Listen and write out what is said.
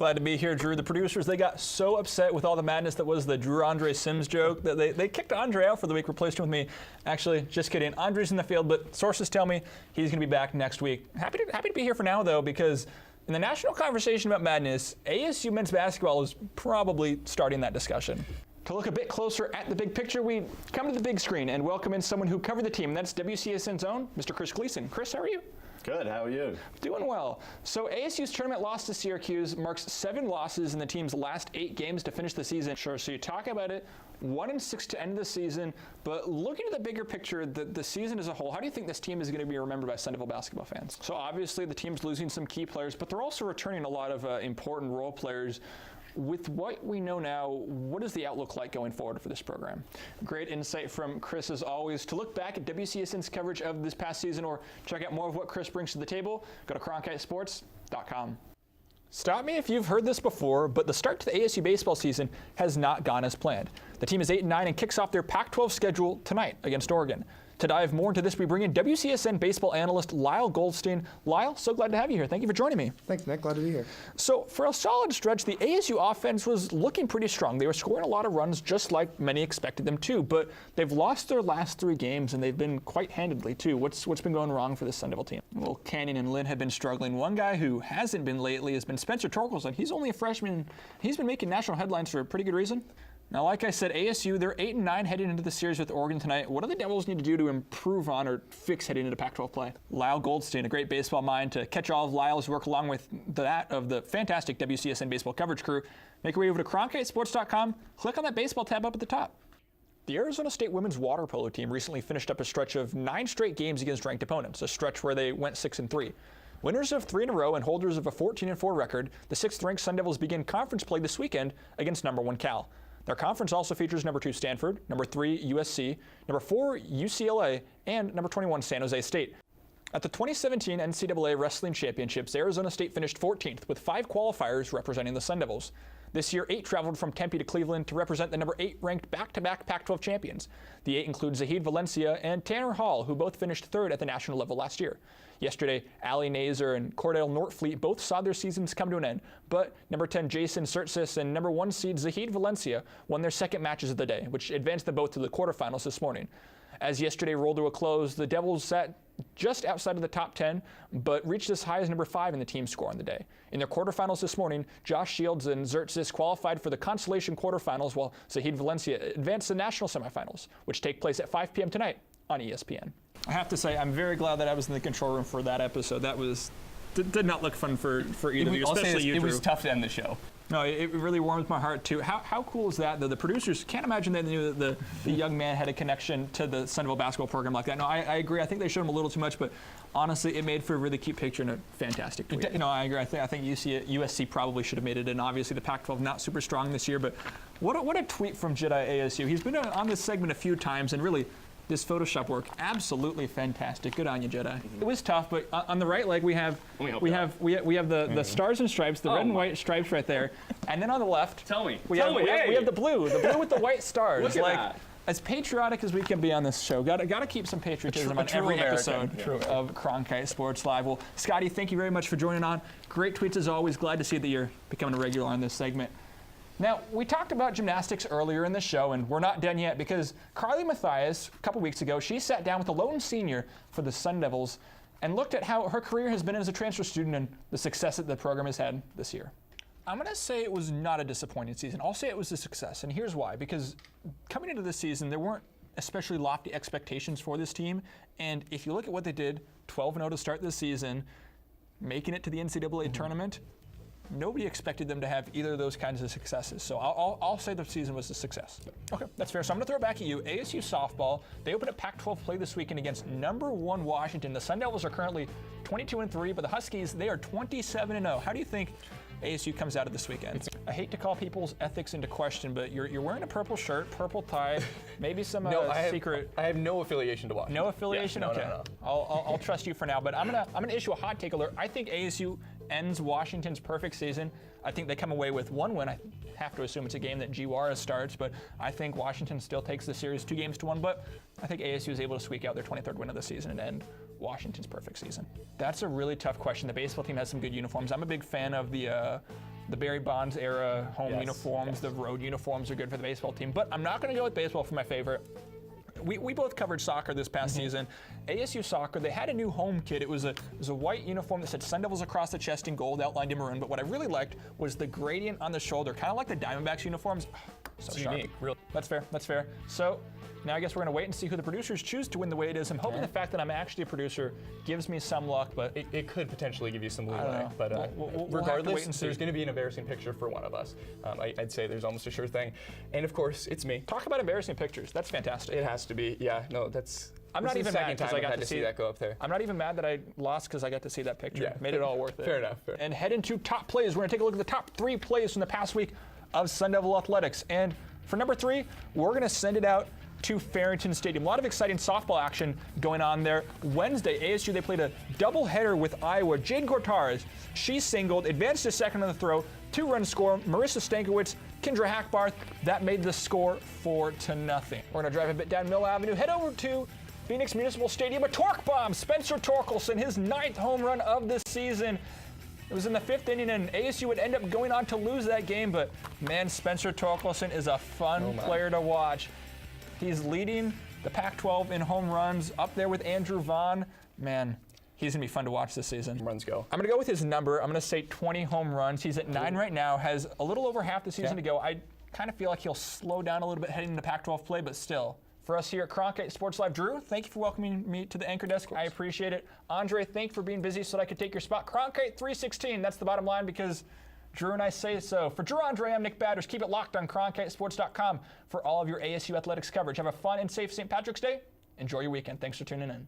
Glad to be here, Drew. The producers, they got so upset with all the madness that was the Drew Andre Sims joke that they kicked Andre out for the week, replaced him with me. Actually, just kidding. Andre's in the field, but sources tell me he's going to be back next week. Happy to be here for now, though, because in the national conversation about madness, ASU men's basketball is probably starting that discussion. To look a bit closer at the big picture, we come to the big screen and welcome in someone who covered the team. And that's WCSN's own Mr. Chris Gleason. Chris, how are you? Good, how are you? Doing well. So ASU's tournament loss to Syracuse marks 7 losses in the team's last 8 games to finish the season. Sure, so you talk about it, 1-6 to end the season, but looking at the bigger picture, the season as a whole, how do you think this team is going to be remembered by Sun Devil basketball fans? So obviously the team's losing some key players, but they're also returning a lot of important role players. With what we know now, what is the outlook like going forward for this program? Great insight from Chris as always. To look back at WCSN's coverage of this past season or check out more of what Chris brings to the table, go to cronkitesports.com. Stop me if you've heard this before, but the start to the ASU baseball season has not gone as planned. The team is 8-9 and kicks off their Pac-12 schedule tonight against Oregon. To dive more into this, we bring in WCSN baseball analyst Lyle Goldstein. Lyle, so glad to have you here. Thank you for joining me. Thanks, Nick. Glad to be here. So for a solid stretch, the ASU offense was looking pretty strong. They were scoring a lot of runs, just like many expected them to, but they've lost their last 3 games, and they've been quite handedly, too. What's been going wrong for this Sun Devil team? Well, Canyon and Lynn have been struggling. One guy who hasn't been lately has been Spencer Torkelson. He's only a freshman. He's been making national headlines for a pretty good reason. Now, like I said, ASU, they're 8-9 heading into the series with Oregon tonight. What do the Devils need to do to improve on or fix heading into Pac-12 play? Lyle Goldstein, a great baseball mind to catch all of Lyle's work along with that of the fantastic WCSN baseball coverage crew. Make your way over to cronkitesports.com. Click on that baseball tab up at the top. The Arizona State women's water polo team recently finished up a stretch of 9 straight games against ranked opponents, a stretch where they went 6-3. Winners of 3 in a row and holders of a 14-4 record, the 6th-ranked Sun Devils begin conference play this weekend against number 1 Cal. Their conference also features number 2 Stanford, number 3 USC, number 4 UCLA, and number 21 San Jose State. At the 2017 NCAA Wrestling Championships, Arizona State finished 14th with 5 qualifiers representing the Sun Devils. This year, 8 traveled from Tempe to Cleveland to represent the number 8 ranked back-to-back Pac-12 champions. The 8 include Zahid Valencia and Tanner Hall, who both finished 3rd at the national level last year. Yesterday, Allie Nazer and Cordell Nortfleet both saw their seasons come to an end, but number 10 Jason Surtsis and number 1 seed Zahid Valencia won their second matches of the day, which advanced them both to the quarterfinals this morning. As yesterday rolled to a close, the Devils sat just outside of the top 10, but reached as high as number 5 in the team score on the day. In their quarterfinals this morning, Josh Shields and Zertsis qualified for the consolation quarterfinals, while Zahid Valencia advanced to the national semifinals, which take place at 5 p.m. tonight on ESPN. I have to say, I'm very glad that I was in the control room for that episode. That did not look fun for either of you, especially you, Drew. It was tough to end the show. No, it really warms my heart, too. How cool is that? The producers can't imagine they knew that the young man had a connection to the Sun Devil basketball program like that. No, I agree. I think they showed him a little too much, but honestly, it made for a really cute picture and a fantastic tweet. No, I agree. I think USC probably should have made it, and obviously the Pac-12 not super strong this year, but what a tweet from Jedi ASU. He's been on this segment a few times, and really, this Photoshop work, absolutely fantastic. Good on you, Jedi. It was tough, but on the right leg we have the stars and stripes, the red and white stripes right there, and then on the left, we have the blue with the white stars. Look at that. As patriotic as we can be on this show, got to keep some patriotism on every episode of Cronkite Sports Live. Well, Scotty, thank you very much for joining on. Great tweets as always. Glad to see that you're becoming a regular on this segment. Now, we talked about gymnastics earlier in the show, and we're not done yet because Carly Mathias, a couple weeks ago, she sat down with a lone senior for the Sun Devils and looked at how her career has been as a transfer student and the success that the program has had this year. I'm going to say it was not a disappointing season. I'll say it was a success, and here's why. Because coming into this season, there weren't especially lofty expectations for this team, and if you look at what they did, 12-0 to start this season, making it to the NCAA tournament, nobody expected them to have either of those kinds of successes. So I'll say the season was a success. Okay, that's fair. So I'm going to throw it back at you. ASU softball, they open up Pac-12 play this weekend against number 1 Washington. The Sun Devils are currently 22-3, but the Huskies, they are 27-0. How do you think ASU comes out of this weekend? I hate to call people's ethics into question, but you're wearing a purple shirt, purple tie, maybe some secret. I have no affiliation to Washington. No affiliation? Yeah, okay. No. I'll trust you for now, but I'm gonna issue a hot take alert. I think ASU ends Washington's perfect season. I think they come away with 1 win. I have to assume it's a game that Giwara starts, but I think Washington still takes the series 2-1, but I think ASU is able to squeak out their 23rd win of the season and end Washington's perfect season. That's a really tough question. The baseball team has some good uniforms. I'm a big fan of the the Barry Bonds era home Yes, uniforms, yes. the road uniforms are good for the baseball team. But I'm not going to go with baseball for my favorite. We both covered soccer this past season. ASU soccer, they had a new home kit. It was a white uniform that said Sun Devils across the chest in gold, outlined in maroon. But what I really liked was the gradient on the shoulder, kind of like the Diamondbacks uniforms. So It's sharp. unique, real. That's fair. That's fair. So now I guess we're going to wait and see who the producers choose to win the way it is. I'm hoping the fact that I'm actually a producer gives me some luck, but It could potentially give you some don't leeway, know. but We'll have to wait regardless, and see. there's going to be an embarrassing picture for one of us. I'd say there's almost a sure thing. And of course, it's me. talk about embarrassing pictures. That's fantastic. It has to be. Yeah, no, that's. I'm this not is even the mad second 'cause time I I've got had to to see see it. that go up there. I'm not even mad that I lost because I got to see that picture. Yeah. Made it all worth it. Fair enough. And head into top plays. We're going to take a look at the top 3 plays from the past week of Sun Devil Athletics. And for number 3, we're going to send it out to Farrington Stadium. A lot of exciting softball action going on there. Wednesday, ASU, they played a doubleheader with Iowa. Jade Gortars, she singled, advanced to second on the throw, 2-run score. Marissa Stankiewicz, Kendra Hackbarth, that made the score 4-0. We're going to drive a bit down Mill Avenue, head over to Phoenix Municipal Stadium. A torque bomb, Spencer Torkelson, his 9th home run of the season. It was in the 5th inning, and ASU would end up going on to lose that game, but man, Spencer Torkelson is a fun player to watch. He's leading the Pac-12 in home runs, up there with Andrew Vaughn. Man, he's going to be fun to watch this season. Runs go. I'm going to go with his number. I'm going to say 20 home runs. He's at 9 right now, has a little over half the season to go. I kind of feel like he'll slow down a little bit heading into Pac-12 play, but still. For us here at Cronkite Sports Live, Drew, thank you for welcoming me to the anchor desk. I appreciate it. Andre, thank you for being busy so that I could take your spot. Cronkite 316, that's the bottom line because Drew and I say so. For Drew Andre, I'm Nick Batters. Keep it locked on CronkiteSports.com for all of your ASU athletics coverage. Have a fun and safe St. Patrick's Day. Enjoy your weekend. Thanks for tuning in.